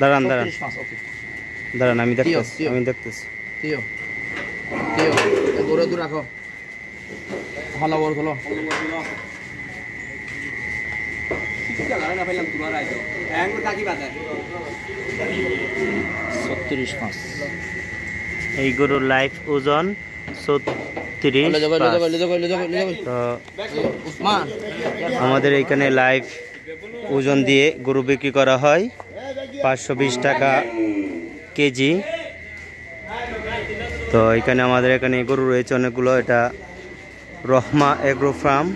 দাঁড়ান দাঁড়ান 36 মাস ওকে দাঁড়ান আমি দেখতেছি তিও গরু দূর রাখো ভালো বড় হলো 36 মাস এই গরুর লাইফ ওজন 36। তো আমাদের এইখানে লাইফ ওজন দিয়ে গরু বিক্রি করা হয় 520 টাকা কেজি। তো এখানে আমাদের এখানে গরু রয়েছে অনেকগুলো। এটা রহমা এগ্রো ফার্ম,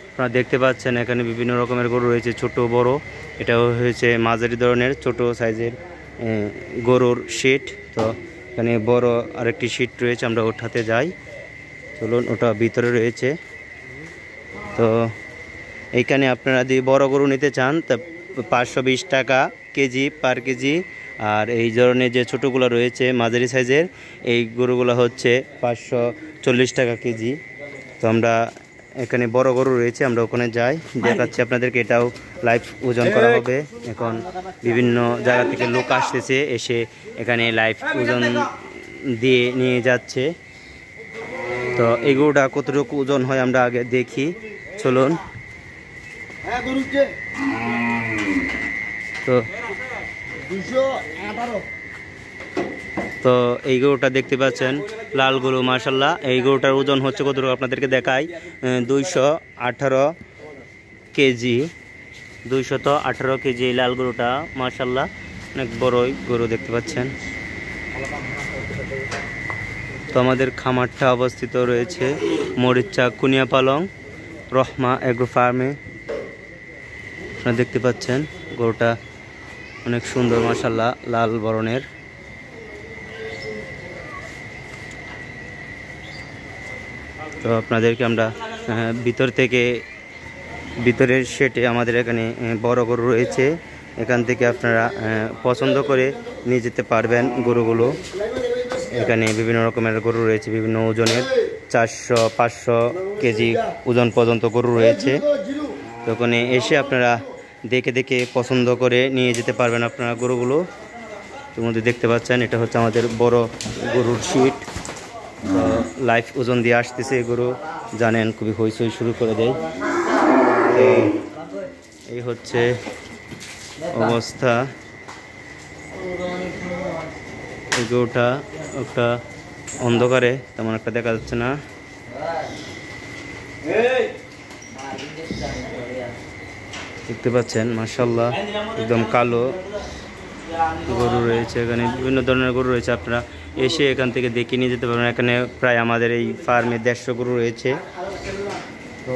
আপনারা দেখতে পাচ্ছেন এখানে বিভিন্ন রকমের গরু রয়েছে, ছোট বড়। এটাও হয়েছে মাঝারি ধরনের ছোট সাইজের গরুর শীট। তো এখানে বড় আরেকটি শীট রয়েছে, আমরা ওঠাতে যাই, চলুন, ওটা ভিতরে রয়েছে। তো এইখানে আপনারা যদি বড় গরু নিতে চান তা 520 টাকা কেজি পার কেজি। আর এই ধরনের যে ছোটোগুলো রয়েছে মাঝারি সাইজের, এই গরুগুলো হচ্ছে 540 টাকা কেজি। তো আমরা এখানে বড় গরু রয়েছে, আমরা ওখানে যাই, দেখাচ্ছি আপনাদেরকে। এটাও লাইভ ওজন করা হবে। এখন বিভিন্ন জায়গা থেকে লোক আসতেছে, এসে এখানে লাইভ ওজন দিয়ে নিয়ে যাচ্ছে। তো এই গরুটা কতটুকু ওজন হয় আমরা আগে দেখি, চলুন। তো এই গরুটা দেখতে পাচ্ছেন, লাল গরু, মাশাল্লাহ। এই গরুটার ওজন হচ্ছে কতটুকু আপনাদেরকে দেখাই, 218 কেজি। 218 কেজি এই লাল গরুটা, মাশাল্লাহ, অনেক বড়ই গরু দেখতে পাচ্ছেন। তো আমাদের খামারটা অবস্থিত রয়েছে মরিচা কুনিয়াপালং রহমা এগ্রো ফার্মে। আপনারা দেখতে পাচ্ছেন গরুটা অনেক সুন্দর, মাশাল্লাহ, লাল বরণের। তো আপনাদেরকে আমরা ভিতরের শেডে আমাদের এখানে বড় গরু রয়েছে, এখান থেকে আপনারা পছন্দ করে নিয়ে যেতে পারবেন গরুগুলো। এখানে বিভিন্ন রকমের গরু রয়েছে, বিভিন্ন ওজনের, 400-500 কেজি ওজন পর্যন্ত গরু রয়েছে। তো ওখানে এসে আপনারা দেখে পছন্দ করে নিয়ে যেতে পারবেন আপনারা গরুগুলো। তোর মধ্যে দেখতে পাচ্ছেন এটা হচ্ছে আমাদের বড় গরুর শীট। তো লাইফ ওজন দিয়ে আসতেছে গরু, জানেন, খুবই হইচই শুরু করে দেয়। তো এই হচ্ছে অবস্থা। এই গরুটা একটা অন্ধকারে তেমন একটা দেখা যাচ্ছে না। দেখতে পাচ্ছেন মাশাআল্লাহ, একদম কালো গরু রয়েছে। এখানে বিভিন্ন ধরনের গরু রয়েছে, আপনারা এসে এখান থেকে দেখে নিয়ে যেতে পারবেন। এখানে প্রায় আমাদের এই ফার্মে 150 গরু রয়েছে। তো